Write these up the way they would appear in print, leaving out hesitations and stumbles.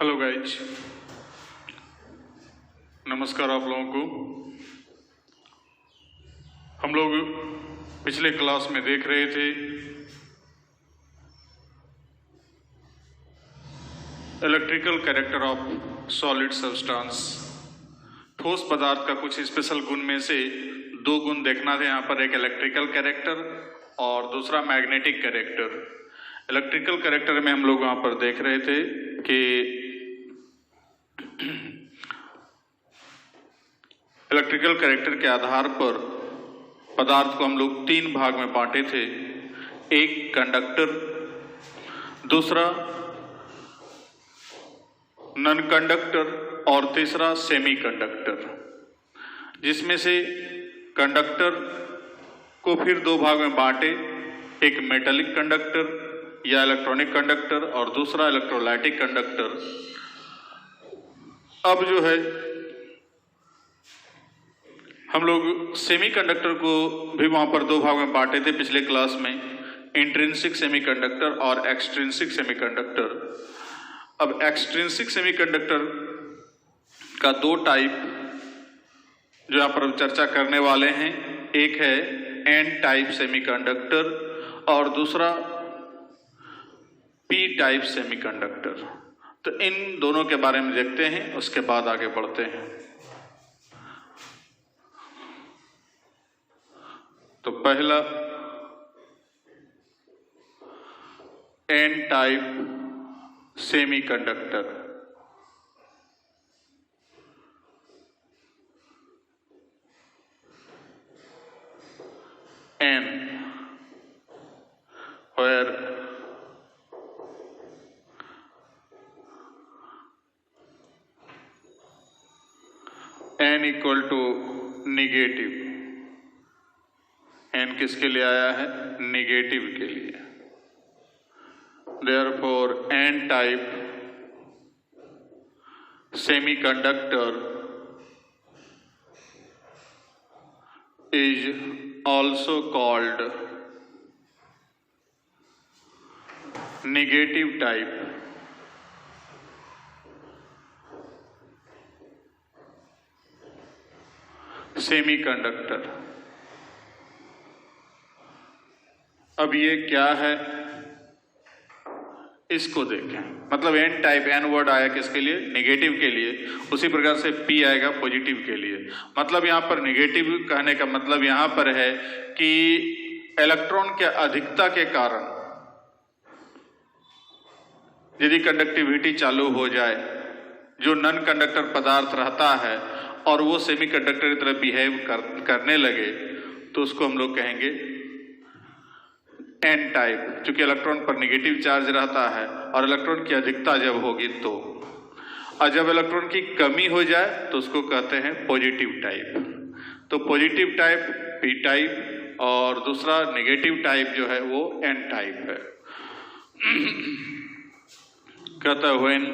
Hello guys, नमस्कार आप लोगों को। हम लोग पिछले क्लास में देख रहे थे electrical character of solid substance. ठोस पदार्थ का कुछ स्पेशल गुण में से दो गुण देखना थे यहाँ पर, एक इलेक्ट्रिकल कैरेक्टर और दूसरा मैग्नेटिक कैरेक्टर। इलेक्ट्रिकल कैरेक्टर में हम लोग वहाँ पर देख रहे थे कि इलेक्ट्रिकल कैरेक्टर के आधार पर पदार्थ को हम लोग तीन भाग में बांटे थे, एक कंडक्टर, दूसरा नॉन कंडक्टर और तीसरा सेमी कंडक्टर, जिसमें से कंडक्टर को फिर दो भाग में बांटे, एक मेटालिक कंडक्टर या इलेक्ट्रॉनिक कंडक्टर और दूसरा इलेक्ट्रोलाइटिक कंडक्टर। अब जो है हम लोग सेमी कंडक्टर को भी वहां पर दो भाग में बांटे थे पिछले क्लास में, इंट्रिंसिक सेमीकंडक्टर और एक्सट्रिंसिक सेमीकंडक्टर। अब एक्सट्रिंसिक सेमीकंडक्टर का दो टाइप जो यहाँ पर चर्चा करने वाले हैं, एक है एन टाइप सेमीकंडक्टर और दूसरा पी टाइप सेमीकंडक्टर। तो इन दोनों के बारे में देखते हैं, उसके बाद आगे बढ़ते हैं। तो पहला N type semiconductor. N where n equal to negative. N किसके लिए आया है? निगेटिव के लिए। Therefore n type semiconductor is also called negative type semiconductor. अब ये क्या है, इसको देखें। मतलब एन टाइप, एन वर्ड आया किसके लिए? नेगेटिव के लिए। उसी प्रकार से पी आएगा पॉजिटिव के लिए। मतलब यहां पर नेगेटिव कहने का मतलब यहां पर है कि इलेक्ट्रॉन के अधिकता के कारण यदि कंडक्टिविटी चालू हो जाए, जो नॉन कंडक्टर पदार्थ रहता है और वो सेमीकंडक्टर की तरह बिहेव करने लगे, तो उसको हम लोग कहेंगे एन टाइप। चूंकि इलेक्ट्रॉन पर नेगेटिव चार्ज रहता है और इलेक्ट्रॉन की अधिकता जब होगी तो, और जब इलेक्ट्रॉन की कमी हो जाए तो उसको कहते हैं पॉजिटिव टाइप। तो पॉजिटिव टाइप पी टाइप और दूसरा नेगेटिव टाइप जो है वो एन टाइप है। कहता है when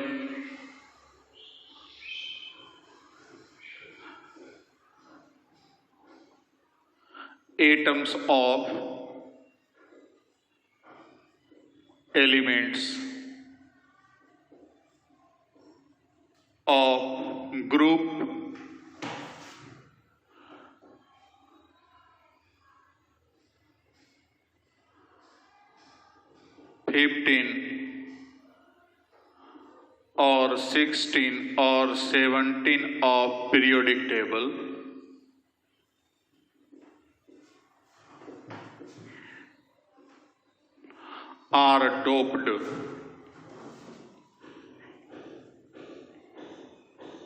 atoms of elements of group (15) or 16 or 17 of periodic table are doped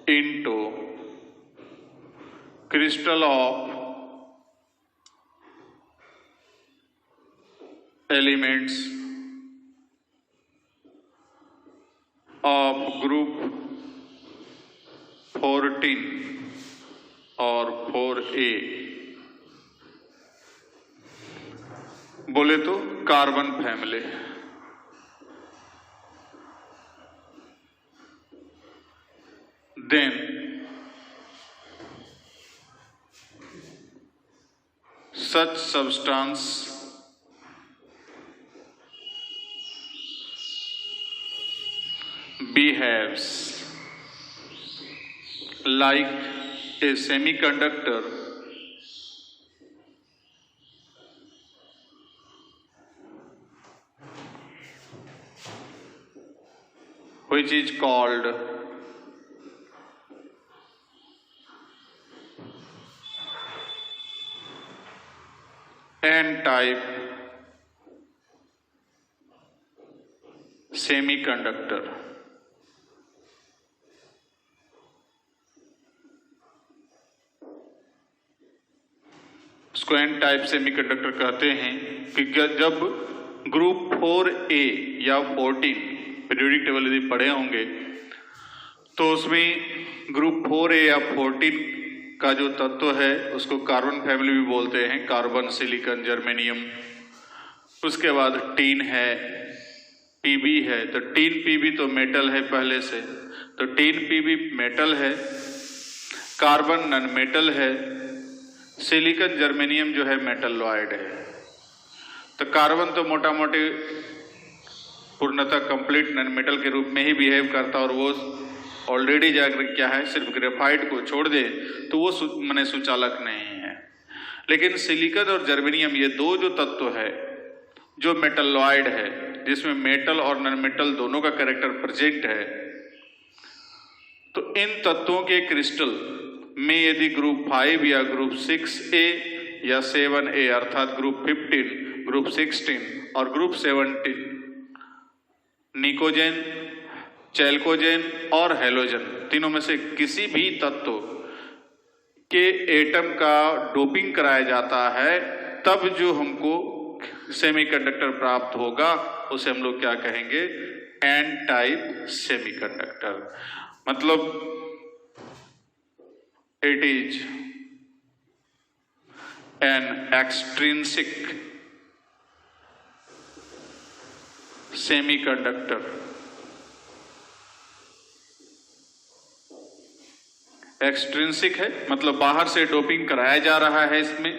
into crystal of elements of group 14 और 4A। बोले तो carbon family. Then such substance behaves like a semiconductor which is called N-type semiconductor. इसको N type semiconductor कहते हैं कि जब group 4A या 14 periodic table यदि पढ़े होंगे तो उसमें ग्रुप 4A या 14 का जो तत्व है उसको कार्बन फैमिली भी बोलते हैं, कार्बन, सिलिकॉन, जर्मेनियम। उसके बाद टीन है, पीबी है, तो टीन पीबी तो मेटल है पहले से, तो टीन पीबी मेटल है, कार्बन नॉन मेटल है, सिलिकॉन जर्मेनियम जो है मेटलॉइड है। तो कार्बन तो मोटा मोटी पूर्णतः कंप्लीट नॉन मेटल के रूप में ही बिहेव करता और वो ऑलरेडी जाकर क्या है सिर्फ ग्रेफाइट को छोड़ दे तो वो माने सुचालक नहीं है। लेकिन सिलिकॉन और जर्मेनियम ये दो जो तत्व है जो मेटलॉइड है, जिसमें मेटल और नॉन मेटल दोनों का कैरेक्टर प्रेजेंट है, तो इन तत्वों के क्रिस्टल में यदि ग्रुप 5 या ग्रुप 6A या 7A अर्थात ग्रुप 15, ग्रुप 16 और ग्रुप 17 निकोजेन, चैल्कोजेन और हैलोजन तीनों में से किसी भी तत्व के एटम का डोपिंग कराया जाता है, तब जो हमको सेमीकंडक्टर प्राप्त होगा उसे हम लोग क्या कहेंगे, एन टाइप सेमीकंडक्टर। मतलब it is an extrinsic semiconductor. Extrinsic है मतलब बाहर से डोपिंग कराया जा रहा है इसमें,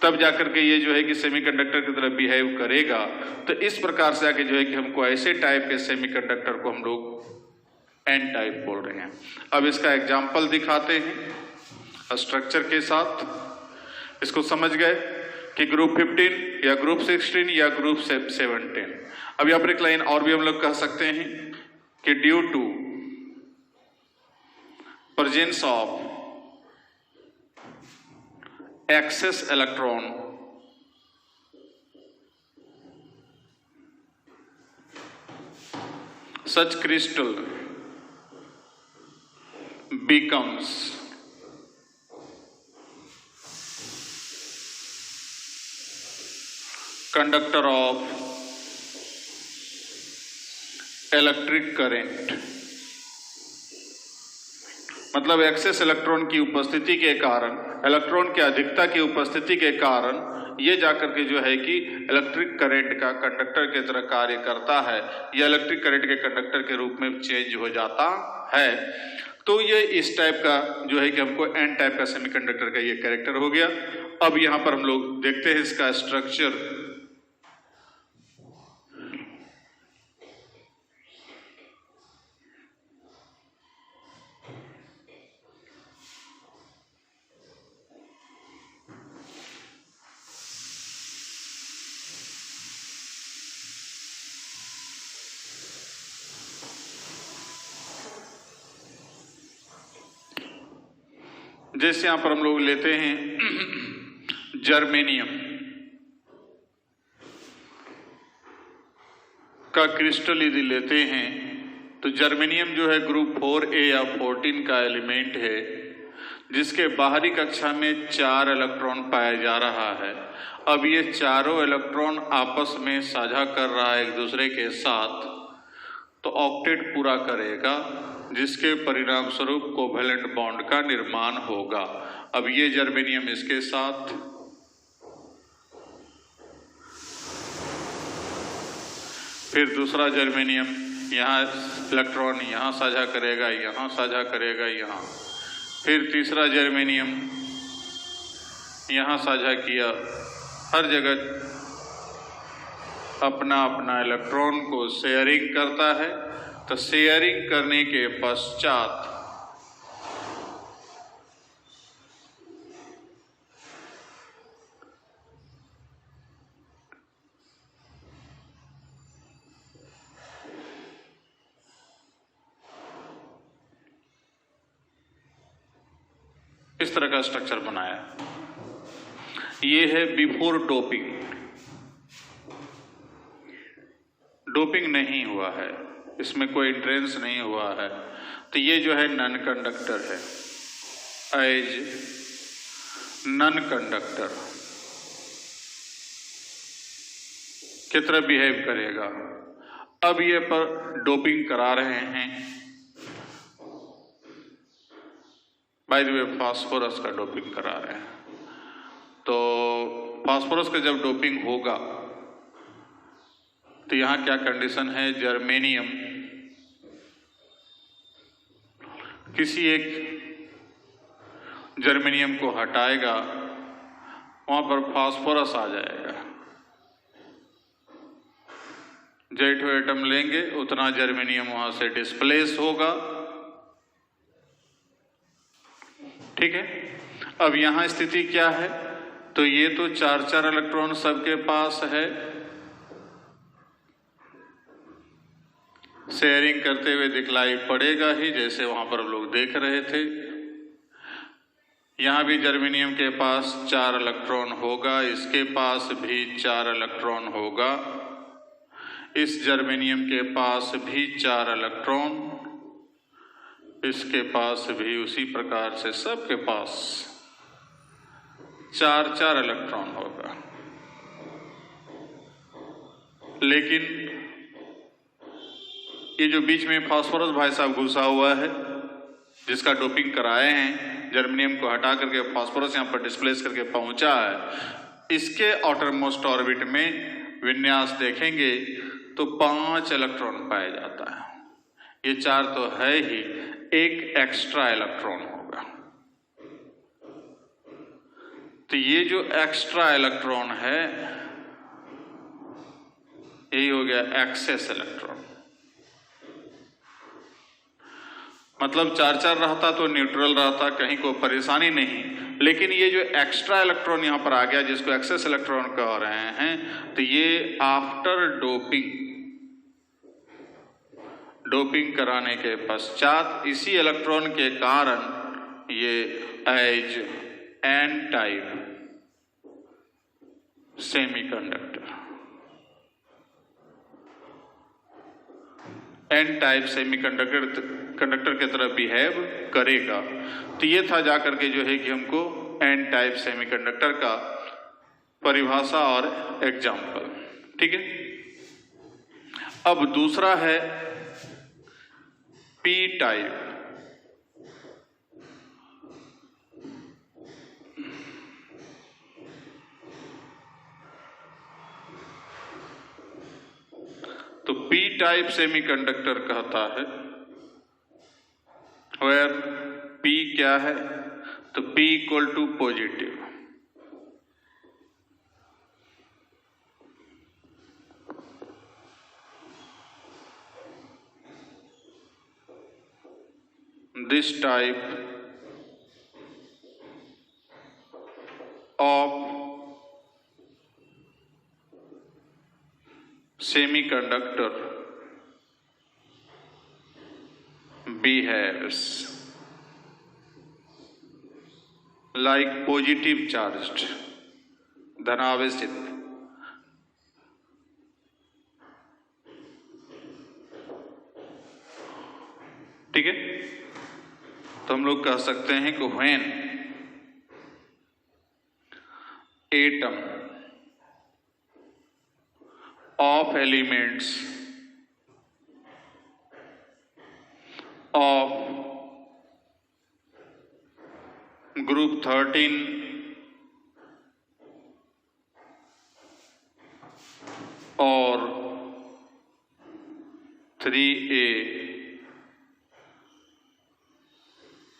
तब जाकर के ये जो है कि सेमीकंडक्टर की तरह बिहेव करेगा। तो इस प्रकार से आके जो है कि हमको ऐसे टाइप के सेमीकंडक्टर को हम लोग एन टाइप बोल रहे हैं। अब इसका एग्जाम्पल दिखाते हैं स्ट्रक्चर के साथ। इसको समझ गए कि ग्रुप 15 या ग्रुप 16 या ग्रुप 17। अब यहाँ पर एक लाइन और भी हम लोग कह सकते हैं कि due to presence of excess electron such crystal becomes conductor of electric current। मतलब एक्सेस इलेक्ट्रॉन की उपस्थिति के कारण, इलेक्ट्रॉन की अधिकता की उपस्थिति के कारण ये जाकर के जो है कि इलेक्ट्रिक करंट का कंडक्टर के तरह कार्य करता है, या इलेक्ट्रिक करंट के कंडक्टर के रूप में चेंज हो जाता है। तो ये इस टाइप का जो है कि हमको एन टाइप का सेमीकंडक्टर का ये कैरेक्टर हो गया। अब यहाँ पर हम लोग देखते हैं इसका स्ट्रक्चर। जैसे यहां पर हम लोग लेते हैं जर्मेनियम का क्रिस्टल यदि लेते हैं तो जर्मेनियम जो है ग्रुप 4A या 14 का एलिमेंट है, जिसके बाहरी कक्षा में 4 इलेक्ट्रॉन पाया जा रहा है। अब ये चारों इलेक्ट्रॉन आपस में साझा कर रहा है एक दूसरे के साथ, तो ऑक्टेट पूरा करेगा, जिसके परिणाम स्वरूप कोवेलेंट बॉन्ड का निर्माण होगा। अब ये जर्मेनियम इसके साथ, फिर दूसरा जर्मेनियम यहाँ इलेक्ट्रॉन यहाँ साझा करेगा, यहाँ साझा करेगा, यहाँ, फिर तीसरा जर्मेनियम यहाँ साझा किया। हर जगह अपना अपना इलेक्ट्रॉन को शेयरिंग करता है तो शेयरिंग करने के पश्चात इस तरह का स्ट्रक्चर बनाया। ये है बिफोर डोपिंग। डोपिंग नहीं हुआ है, इसमें कोई एंट्रेंस नहीं हुआ है, तो ये जो है नॉन कंडक्टर है। एज नॉन कंडक्टर की तरह बिहेव करेगा। अब ये पर डोपिंग करा रहे हैं, बाय द वे फास्फोरस का डोपिंग करा रहे हैं। तो फास्फोरस का जब डोपिंग होगा तो यहां क्या कंडीशन है, जर्मेनियम किसी एक जर्मेनियम को हटाएगा, वहां पर फास्फोरस आ जाएगा। जेठो एटम लेंगे उतना जर्मेनियम वहां से डिस्प्लेस होगा। ठीक है, अब यहां स्थिति क्या है, तो ये तो 4-4 इलेक्ट्रॉन सबके पास है, शेयरिंग करते हुए दिखलाई पड़ेगा ही, जैसे वहां पर हम लोग देख रहे थे। यहां भी जर्मेनियम के पास 4 इलेक्ट्रॉन होगा, इसके पास भी 4 इलेक्ट्रॉन होगा, इस जर्मेनियम के पास भी 4 इलेक्ट्रॉन, इसके पास भी उसी प्रकार से सबके पास 4-4 इलेक्ट्रॉन होगा। लेकिन ये जो बीच में फास्फोरस भाई साहब घुसा हुआ है, जिसका डोपिंग कराए हैं, जर्मेनियम को हटा करके फास्फोरस यहां पर डिस्प्लेस करके पहुंचा है, इसके आउटर मोस्ट ऑर्बिट में विन्यास देखेंगे तो 5 इलेक्ट्रॉन पाया जाता है। ये 4 तो है ही, एक एक्स्ट्रा इलेक्ट्रॉन होगा। तो ये जो एक्स्ट्रा इलेक्ट्रॉन है यही हो गया एक्सेस इलेक्ट्रॉन। मतलब 4-4 रहता तो न्यूट्रल रहता, कहीं कोई परेशानी नहीं, लेकिन ये जो एक्स्ट्रा इलेक्ट्रॉन यहां पर आ गया, जिसको एक्सेस इलेक्ट्रॉन कह रहे हैं, तो ये आफ्टर डोपिंग कराने के पश्चात इसी इलेक्ट्रॉन के कारण ये as N type semiconductor, N type semiconductor की तरह बिहेव करेगा। तो ये था जाकर के जो है कि हमको एन टाइप सेमीकंडक्टर का परिभाषा और एग्जाम्पल। ठीक है, अब दूसरा है पी टाइप। तो पी टाइप सेमीकंडक्टर कहता है, वेयर पी क्या है, तो P equal to positive. This type of semiconductor behaves like positive charged, धनावेशित। ठीक है, तो हम लोग कह सकते हैं कि when atom of elements of group 13 or 3A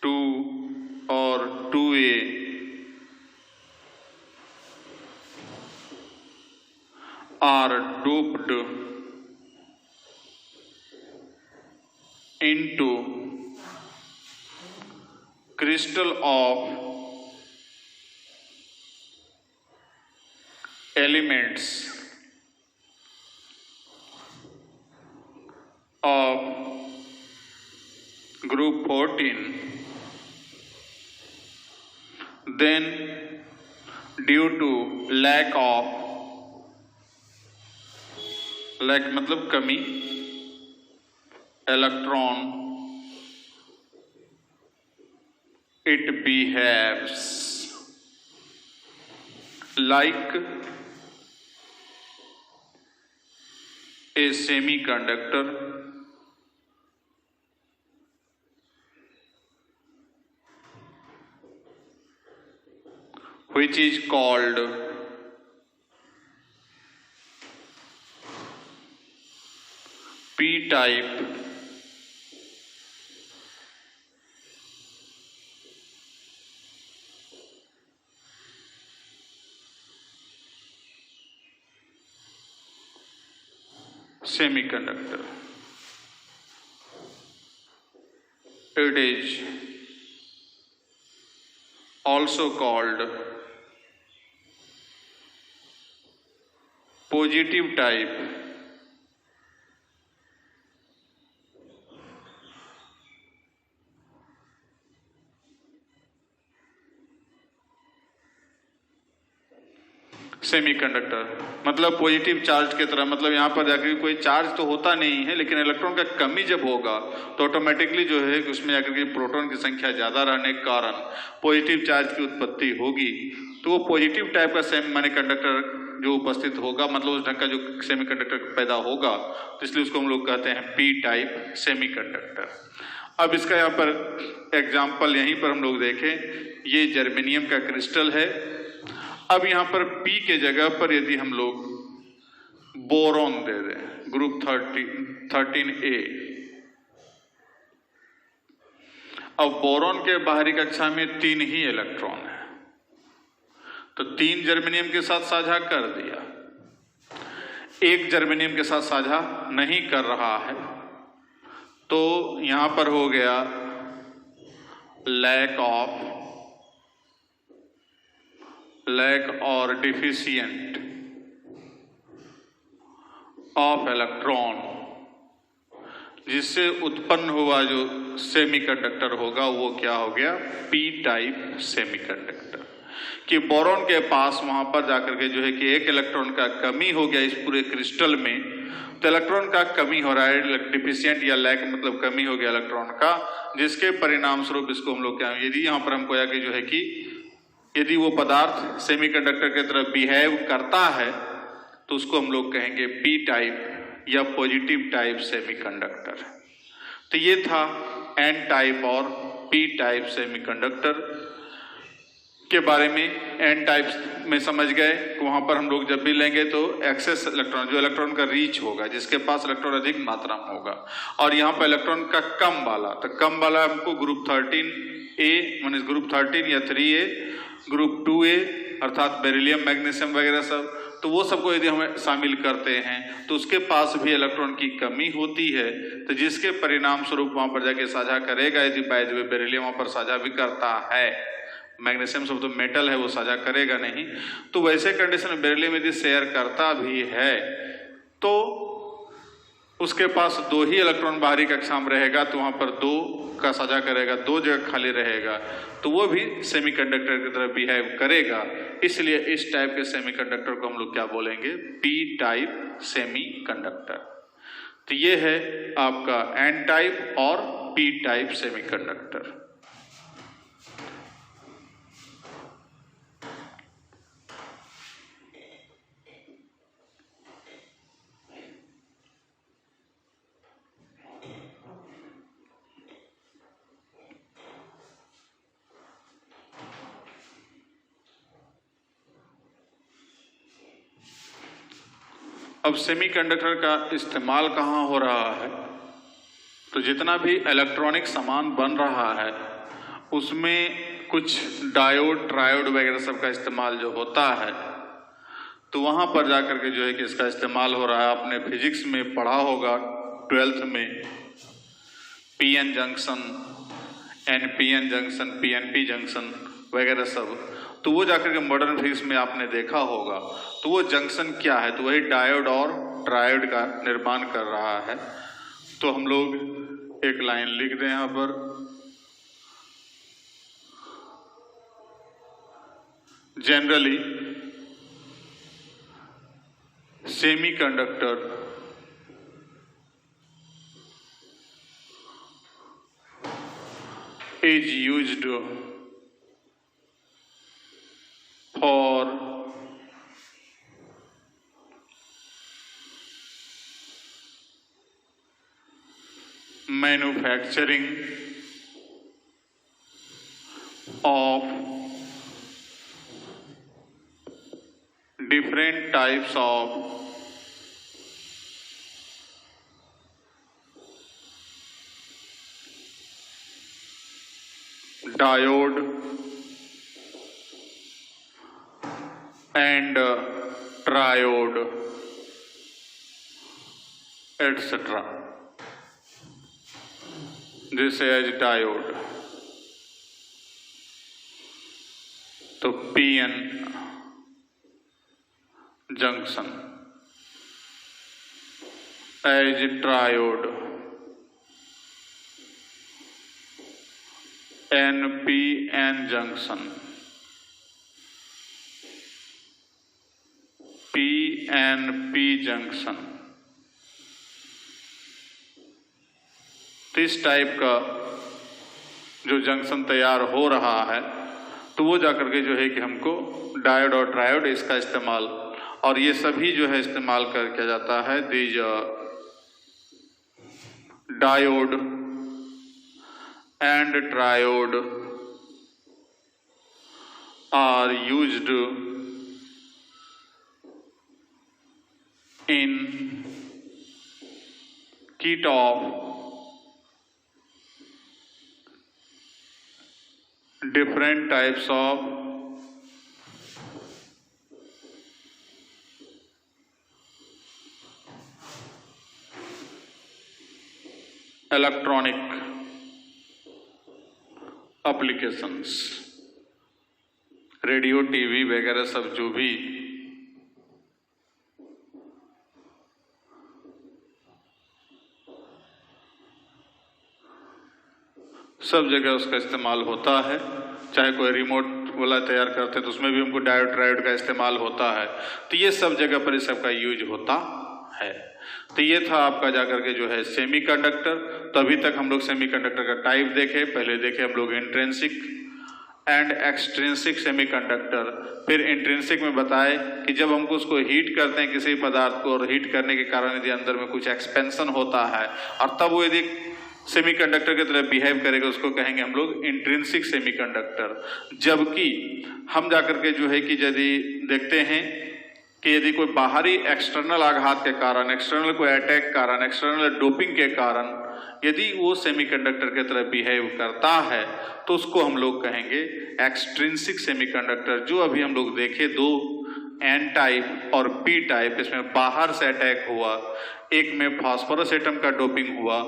2 or 2A are doped into crystal of elements of group 14, then due to lack मतलब कमी electron it behaves like a semiconductor which is called p-type semiconductor. It is also called positive type semiconductor, मतलब positive charge की तरह, मतलब यहाँ पर जाकर कोई चार्ज तो होता नहीं है, लेकिन इलेक्ट्रॉन का कमी जब होगा तो ऑटोमेटिकली जो है उसमें जाकर के प्रोटॉन की संख्या ज्यादा रहने के कारण पॉजिटिव चार्ज की उत्पत्ति होगी। तो वो पॉजिटिव टाइप का सेमीकंडक्टर जो उपस्थित होगा, मतलब उस ढंग का जो सेमीकंडक्टर पैदा होगा, तो इसलिए उसको हम लोग कहते हैं पी टाइप सेमीकंडक्टर। अब इसका यहाँ पर एग्जाम्पल यहीं पर हम लोग देखें, ये जर्मेनियम का क्रिस्टल है। अब यहाँ पर P के जगह पर यदि हम लोग बोरॉन दे दें, ग्रुप 13A, अब बोरॉन के बाहरी कक्षा में 3 ही इलेक्ट्रॉन है, तो 3 जर्मेनियम के साथ साझा कर दिया, 1 जर्मेनियम के साथ साझा नहीं कर रहा है, तो यहां पर हो गया लैक और डिफिशिएंट ऑफ इलेक्ट्रॉन, जिससे उत्पन्न हुआ जो सेमीकंडक्टर होगा वो क्या हो गया, पी टाइप सेमीकंडक्टर। कि बोरॉन के पास वहां पर जाकर के जो है कि 1 इलेक्ट्रॉन का कमी हो गया इस पूरे क्रिस्टल में, तो इलेक्ट्रॉन का कमी हो रहा है, डिफिशिएंट या लैक मतलब कमी हो गया इलेक्ट्रॉन का, जिसके परिणाम स्वरूप इसको हम लोग क्या, यदि यहाँ पर हमको आगे जो है कि यदि वो पदार्थ सेमीकंडक्टर की तरह बिहेव करता है तो उसको हम लोग कहेंगे पी टाइप या पॉजिटिव टाइप सेमीकंडक्टर। तो ये था एन टाइप और पी टाइप सेमीकंडक्टर के बारे में। एन टाइप में समझ गए कि वहां पर हम लोग जब भी लेंगे तो एक्सेस इलेक्ट्रॉन, जो इलेक्ट्रॉन का रीच होगा, जिसके पास इलेक्ट्रॉन अधिक मात्रा में होगा, और यहाँ पर इलेक्ट्रॉन का कम वाला, तो कम वाला हमको ग्रुप 13A मीन ग्रुप 13 या 3A, ग्रुप 2A अर्थात बेरिलियम मैग्नीशियम वगैरह सब, तो वो सबको यदि हम शामिल करते हैं तो उसके पास भी इलेक्ट्रॉन की कमी होती है, तो जिसके परिणाम स्वरूप वहां पर जाके साझा करेगा। यदि बाय द वे बेरिलियम वहां पर साझा भी करता है, मैग्नीशियम सब तो मेटल है वो साझा करेगा नहीं, तो वैसे कंडीशन में बेरिलियम यदि शेयर करता भी है तो उसके पास 2 ही इलेक्ट्रॉन बाहरी कक्षा में रहेगा, तो वहां पर 2 का साझा करेगा, 2 जगह खाली रहेगा, तो वो भी सेमीकंडक्टर की तरह बिहेव करेगा। इसलिए इस टाइप के सेमीकंडक्टर को हम लोग क्या बोलेंगे, पी टाइप सेमीकंडक्टर। तो ये है आपका एन टाइप और पी टाइप सेमीकंडक्टर। अब सेमीकंडक्टर का इस्तेमाल कहाँ हो रहा है, तो जितना भी इलेक्ट्रॉनिक सामान बन रहा है उसमें कुछ डायोड ट्रायोड वगैरह सब का इस्तेमाल जो होता है, तो वहाँ पर जाकर के जो है कि इसका इस्तेमाल हो रहा है। आपने फिजिक्स में पढ़ा होगा 12th में PN junction, NPN junction, PNP junction वगैरह सब, तो वो जाकर के मॉडर्न फिजिक्स में आपने देखा होगा। तो वो जंक्शन क्या है, तो वही डायोड और ट्रायोड का निर्माण कर रहा है। तो हम लोग एक लाइन लिख दें यहां पर, generally semiconductor is used for manufacturing of different types of diode and triode etc. This is diode, तो PN junction as triode, NPN junction, PNP junction। तो इस टाइप का जो जंक्शन तैयार हो रहा है, तो वो जाकर के जो है कि हमको डायोड और ट्रायोड इसका इस्तेमाल, और ये सभी जो है इस्तेमाल कर किया जाता है। These diode and triode are used in kit of different types of electronic applications, radio, TV वगैरह सब जो भी सब जगह उसका इस्तेमाल होता है। चाहे कोई रिमोट वाला तैयार करते हैं तो उसमें भी हमको डायोड ट्रायोड का इस्तेमाल होता है। तो ये सब जगह पर इस सब का यूज होता है। तो ये था आपका जाकर के जो है सेमीकंडक्टर। तो अभी तक हम लोग सेमीकंडक्टर का टाइप देखे। पहले देखे हम लोग इंट्रिंसिक एंड एक्सट्रिंसिक सेमीकंडक्टर। फिर इंट्रिंसिक में बताए कि जब हमको उसको हीट करते हैं किसी पदार्थ को, और हीट करने के कारण यदि अंदर में कुछ एक्सपेंशन होता है और तब वो यदि सेमीकंडक्टर की तरह बिहेव करेगा, उसको कहेंगे हम लोग इंट्रिंसिक सेमीकंडक्टर। जबकि हम जाकर के जो है कि यदि देखते हैं कि यदि कोई बाहरी एक्सटर्नल आघात के कारण, एक्सटर्नल कोई अटैक कारण, एक्सटर्नल डोपिंग के कारण यदि वो सेमीकंडक्टर की तरह बिहेव करता है तो उसको हम लोग कहेंगे एक्सट्रिंसिक सेमीकंडक्टर। जो अभी हम लोग देखे दो, एन टाइप और पी टाइप, इसमें बाहर से अटैक हुआ, एक में फास्फोरस एटम का डोपिंग हुआ,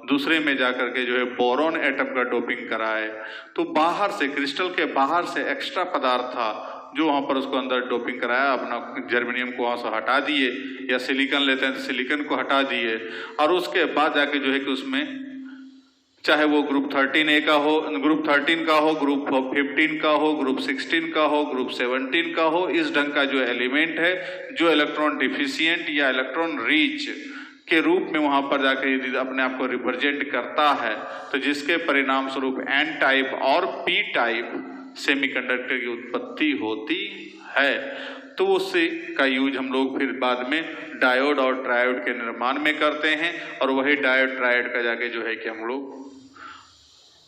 दूसरे में जाकर के जो है बोरॉन एटम का डोपिंग कराए। तो बाहर से, क्रिस्टल के बाहर से एक्स्ट्रा पदार्थ था जो वहां पर उसको अंदर डोपिंग कराया, अपना जर्मेनियम को वहां से हटा दिए, या सिलिकॉन लेते हैं तो सिलिकॉन को हटा दिए, और उसके बाद जाके जो है कि उसमें चाहे वो ग्रुप 13A का हो, ग्रुप 13 का हो, ग्रुप 15 का हो, ग्रुप 16 का हो, ग्रुप 17 का हो, इस ढंग का जो एलिमेंट है जो इलेक्ट्रॉन डिफिशियंट या इलेक्ट्रॉन रीच के रूप में वहां पर जाकर यदि अपने आप को रिप्रेजेंट करता है, तो जिसके परिणाम स्वरूप एन टाइप और पी टाइप सेमीकंडक्टर की उत्पत्ति होती है। तो उससे का यूज हम लोग फिर बाद में डायोड और ट्रायोड के निर्माण में करते हैं, और वही डायोड ट्रायोड का जाके जो है कि हम लोग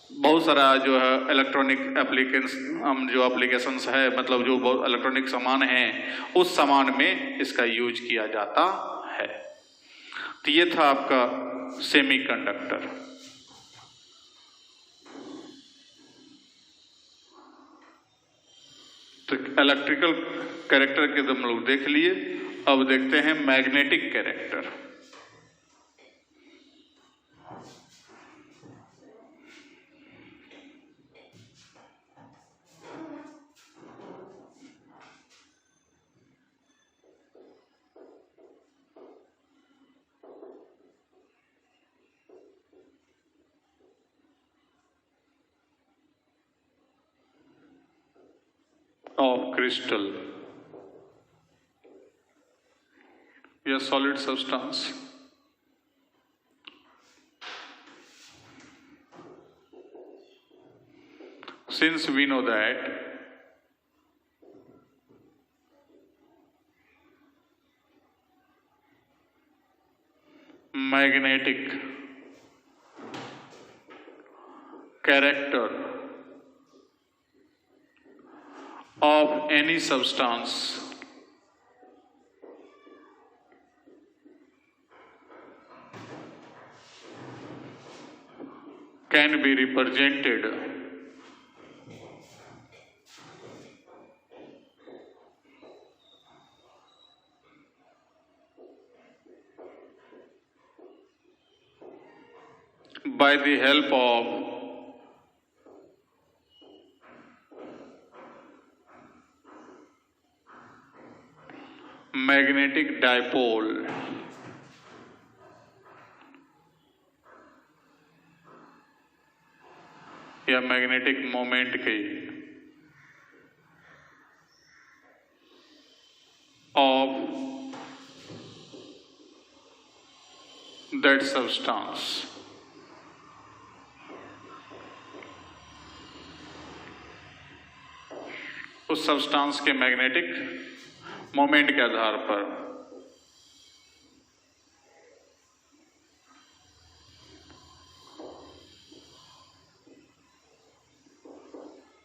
बहुत सारा जो है इलेक्ट्रॉनिक एप्लीकेशंस है, मतलब जो इलेक्ट्रॉनिक सामान है उस सामान में इसका यूज किया जाता है। तो ये था आपका सेमीकंडक्टर। तो इलेक्ट्रिकल कैरेक्टर के तो हम लोग देख लिए। अब देखते हैं मैग्नेटिक कैरेक्टर। of crystal या solid substance. Since we know that magnetic character of any substance can be represented by the help of magnetic dipole या मैग्नेटिक मोमेंट की of that substance. उस सब्सटेंस के मैग्नेटिक मोमेंट के आधार पर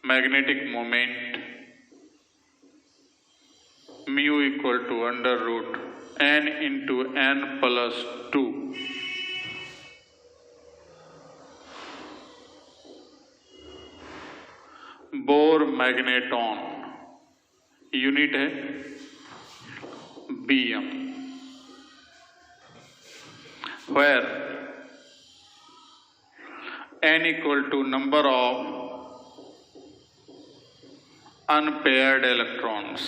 magnetic moment mu equal to under root n into n plus 2 Bohr magneton unit है Bm, where n equal to number of unpaired electrons.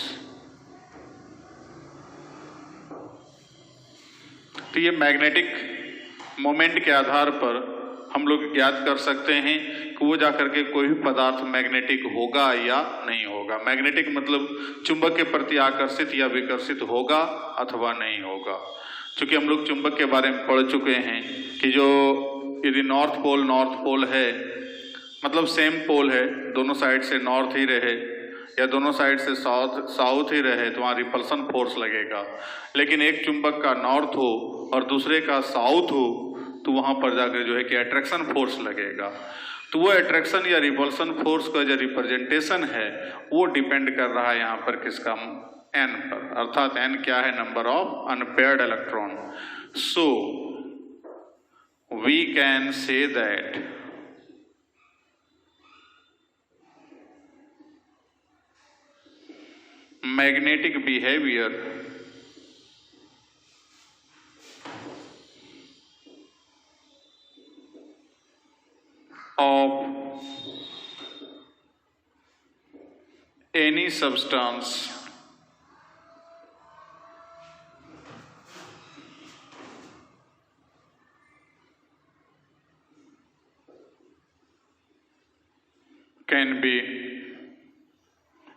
तो ये magnetic moment के आधार पर हम लोग ज्ञात कर सकते हैं कि वो जाकर के कोई भी पदार्थ मैग्नेटिक होगा या नहीं होगा। मैग्नेटिक मतलब चुंबक के प्रति आकर्षित या विकर्षित होगा अथवा नहीं होगा। क्योंकि हम लोग चुंबक के बारे में पढ़ चुके हैं कि जो यदि नॉर्थ पोल है मतलब सेम पोल है, दोनों साइड से नॉर्थ ही रहे या दोनों साइड से साउथ ही रहे तो वहाँ रिपल्सन फोर्स लगेगा। लेकिन एक चुंबक का नॉर्थ हो और दूसरे का साउथ हो तो वहाँ पर जाकर जो है कि अट्रैक्शन फोर्स लगेगा। तो वो अट्रैक्शन या रिपल्सन फोर्स का जो रिप्रेजेंटेशन है वो डिपेंड कर रहा है यहाँ पर किसका, n पर। अर्थात n क्या है, number of unpaired electron. So we can say that magnetic behavior of any substance can be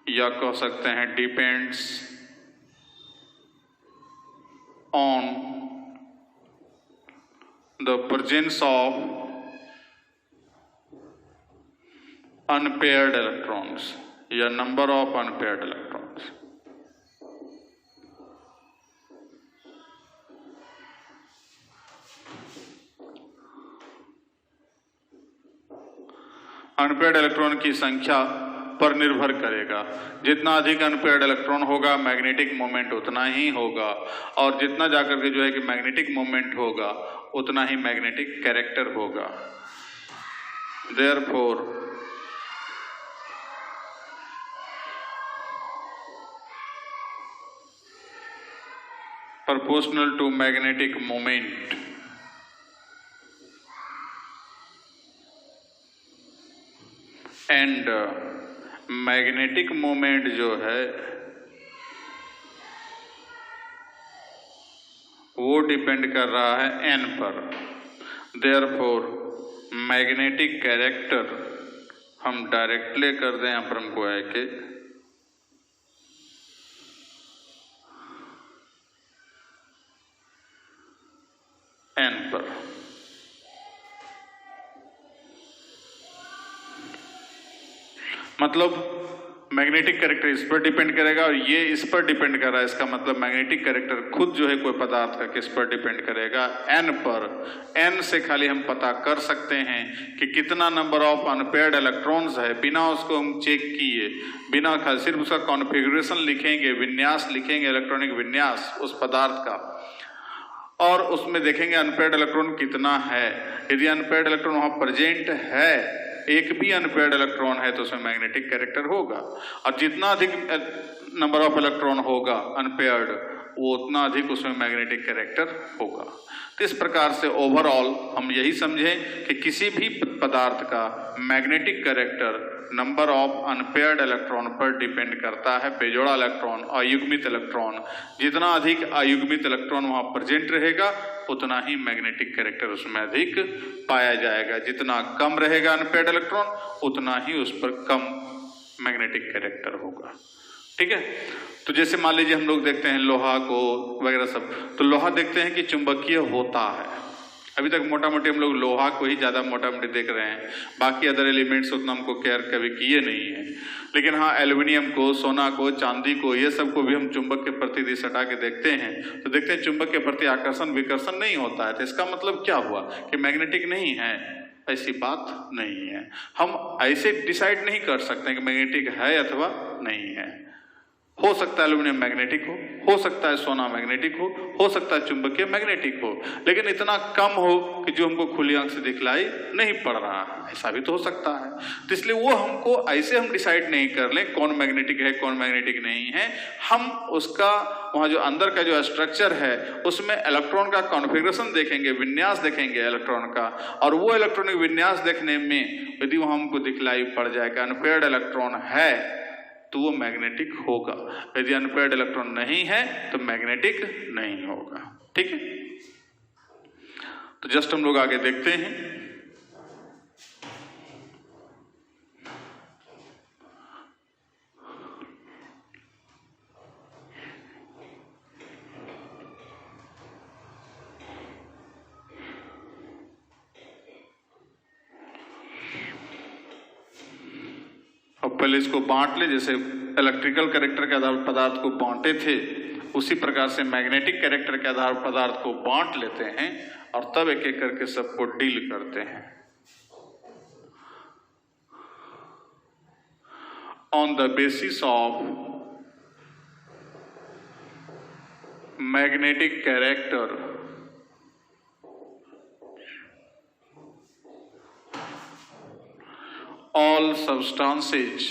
या कह सकते हैं depends on the presence of unpaired electrons या number of unpaired electrons. Unpaired electron की संख्या पर निर्भर करेगा। जितना अधिक अनपेयर्ड इलेक्ट्रॉन होगा मैग्नेटिक मोमेंट उतना ही होगा, और जितना जाकर के जो है कि मैग्नेटिक मोमेंट होगा उतना ही मैग्नेटिक कैरेक्टर होगा। Therefore proportional to magnetic moment and magnetic moment जो है वो डिपेंड कर रहा है n पर। देयरफॉर मैग्नेटिक कैरेक्टर हम डायरेक्टली कर दें यहाँ पर हमको है कि n पर। मतलब मैग्नेटिक कैरेक्टर इस पर डिपेंड करेगा और ये इस पर डिपेंड कर रहा है। इसका मतलब मैग्नेटिक कैरेक्टर खुद जो है कोई पदार्थ का किस पर डिपेंड करेगा, n पर। n से खाली हम पता कर सकते हैं कि कितना नंबर ऑफ अनपेयर्ड इलेक्ट्रॉन्स है, बिना उसको हम चेक किए, बिना सिर्फ उसका कॉन्फ़िगरेशन लिखेंगे, विन्यास लिखेंगे, इलेक्ट्रॉनिक विन्यास उस पदार्थ का, और उसमें देखेंगे अनपेयर्ड इलेक्ट्रॉन कितना है। यदि अनपेयर्ड इलेक्ट्रॉन वहां प्रेजेंट है, एक भी अनपेयर्ड इलेक्ट्रॉन है, तो उसमें मैग्नेटिक कैरेक्टर होगा। और जितना अधिक नंबर ऑफ इलेक्ट्रॉन होगा अनपेयर्ड, वो उतना अधिक उसमें मैग्नेटिक कैरेक्टर होगा। तो इस प्रकार से ओवरऑल हम यही समझें कि किसी भी पदार्थ का magnetic character number of unpaired electron पर डिपेंड करता है। बेजोड़ा इलेक्ट्रॉन, अयुग्मित इलेक्ट्रॉन, जितना अधिक अयुग्मित इलेक्ट्रॉन वहां प्रेजेंट रहेगा उतना ही मैग्नेटिक कैरेक्टर उसमें अधिक पाया जाएगा। जितना कम रहेगा अनपेयर्ड इलेक्ट्रॉन उतना ही उस पर कम मैग्नेटिक कैरेक्टर होगा। ठीक है। तो जैसे मान लीजिए हम लोग देखते हैं लोहा को वगैरह सब, तो लोहा देखते हैं कि चुंबकीय होता है। अभी तक मोटा मोटी हम लोग लोहा को ही ज़्यादा मोटा मोटी देख रहे हैं, बाकी अदर एलिमेंट्स उतना हमको केयर कभी किए नहीं है। लेकिन हाँ, एल्युमिनियम को, सोना को, चांदी को, ये सब को भी हम चुंबक के प्रति दिशा हटा के देखते हैं, तो देखते हैं चुंबक के प्रति आकर्षण विकर्षण नहीं होता है। तो इसका मतलब क्या हुआ कि मैग्नेटिक नहीं है? ऐसी बात नहीं है। हम ऐसे डिसाइड नहीं कर सकते कि मैग्नेटिक है अथवा नहीं है। हो सकता है एल्यूमिनियम मैग्नेटिक हो सकता है सोना मैग्नेटिक हो सकता है चुंबकीय मैग्नेटिक हो, लेकिन इतना कम हो कि जो हमको खुली आंख से दिखलाई नहीं पड़ रहा है, ऐसा भी तो हो सकता है। तो इसलिए वो हमको ऐसे हम डिसाइड नहीं कर लें कौन मैग्नेटिक है कौन मैग्नेटिक नहीं है। हम उसका वहाँ जो अंदर का जो स्ट्रक्चर है उसमें इलेक्ट्रॉन का कॉन्फ़िगरेशन देखेंगे, विन्यास देखेंगे इलेक्ट्रॉन का, और वो इलेक्ट्रॉनिक विन्यास देखने में यदि वहाँ हमको दिखलाई पड़ जाए कि अनपेयर्ड इलेक्ट्रॉन है तो वो मैग्नेटिक होगा। यदि अनपेयर्ड इलेक्ट्रॉन नहीं है तो मैग्नेटिक नहीं होगा। ठीक है। तो जस्ट हम लोग आगे देखते हैं। अब पहले इसको बांट ले, जैसे इलेक्ट्रिकल कैरेक्टर के आधार पदार्थ को बांटे थे, उसी प्रकार से मैग्नेटिक कैरेक्टर के आधार पदार्थ को बांट लेते हैं और तब एक एक करके सबको डील करते हैं। On the basis of magnetic character all substances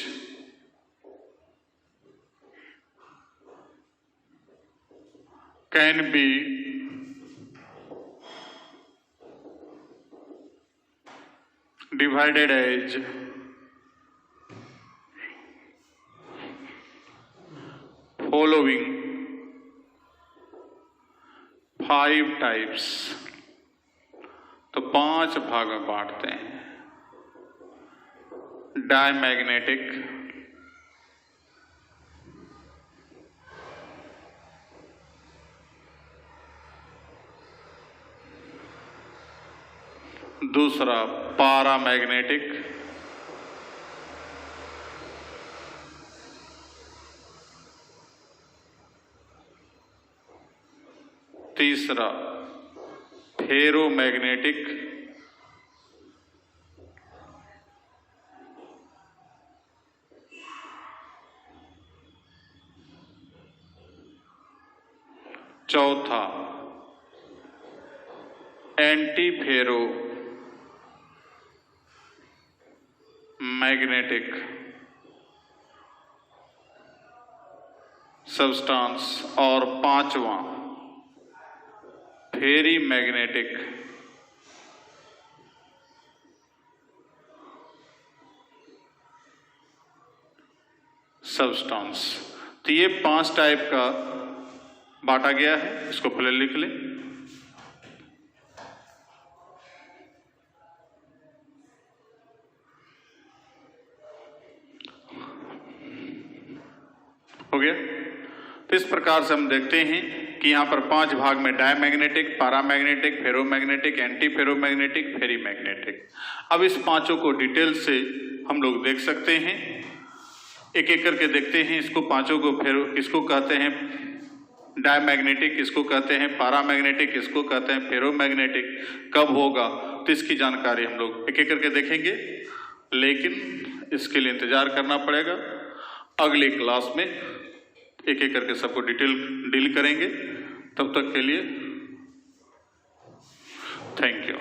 can be divided as following 5 types। तो 5 भाग में बांटते हैं। डायमैग्नेटिक, दूसरा पारामैग्नेटिक, तीसरा फेरोमैग्नेटिक, चौथा एंटी फेरो मैग्नेटिक सब्सटेंस, और पांचवा फेरी मैग्नेटिक सब्सटेंस। तो ये 5 टाइप का बांटा गया है। इसको पहले लिख ले। हो गया। तो इस प्रकार से हम देखते हैं कि यहाँ पर 5 भाग में diamagnetic, paramagnetic, ferromagnetic, anti ferromagnetic, ferrimagnetic. अब इस पांचों को डिटेल से हम लोग देख सकते हैं, एक एक करके देखते हैं। इसको पांचों को इसको कहते हैं डायमैग्नेटिक, इसको कहते हैं पैरामैग्नेटिक, इसको कहते हैं फेरोमैग्नेटिक। कब होगा तो इसकी जानकारी हम लोग एक एक करके देखेंगे, लेकिन इसके लिए इंतजार करना पड़ेगा। अगली क्लास में एक एक करके सबको डिटेल डील करेंगे। तब तक के लिए थैंक यू।